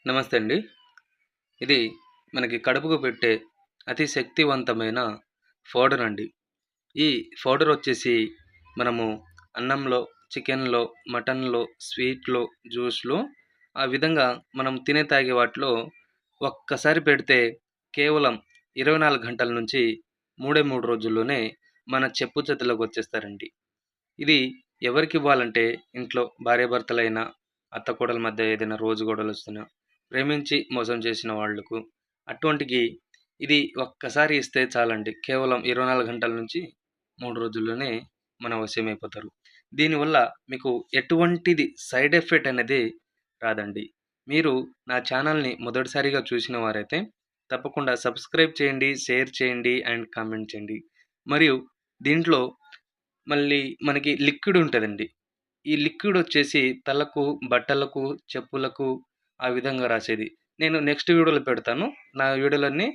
నమస్తే అండి. ఇది మనకి కడుపుకు పెట్టే అతి శక్తివంతమైన పౌడర్ అండి. ఈ పౌడర్ వచ్చేసి మనము అన్నంలో, చికెన్‌లో, మటన్‌లో, స్వీట్‌లో, జ్యూస్‌లో ఆ విధంగా మనం తినే తాగే వాటిలో ఒక్కసారి పెడితే కేవలం 24 గంటల నుంచి 3 రోజుల్లోనే మన చెప్పు చేతుల్లోకి వచ్చేస్తారండి. ఇది ఎవరికివ్వాలంటే ఇంట్లో భార్యాభర్తలైనా, అత్తకోడళ్ళ మధ్య ఏదైనా రోజు గొడవలొస్తున్నా, ప్రేమించి మోసం చేసిన వాళ్ళకు అటువంటికి ఇది ఒక్కసారి ఇస్తే చాలండి. కేవలం 24 గంటల నుంచి 3 రోజుల్లోనే మన వశమైపోతారు. దీనివల్ల మీకు ఎటువంటిది సైడ్ ఎఫెక్ట్ అనేది రాదండి. మీరు నా ఛానల్‌ని మొదటిసారిగా చూసిన వారైతే తప్పకుండా సబ్స్క్రైబ్ చేయండి, షేర్ చేయండి అండ్ కామెంట్ చేయండి. మరియు దీంట్లో మళ్ళీ మనకి లిక్విడ్ ఉంటదండి. ఈ లిక్విడ్ వచ్చేసి తలకు, బట్టలకు, చెప్పులకు ఆ విధంగా రాసేది. నేను నెక్స్ట్ వీడియోలో పెడతాను. నా వీడియోలన్నీ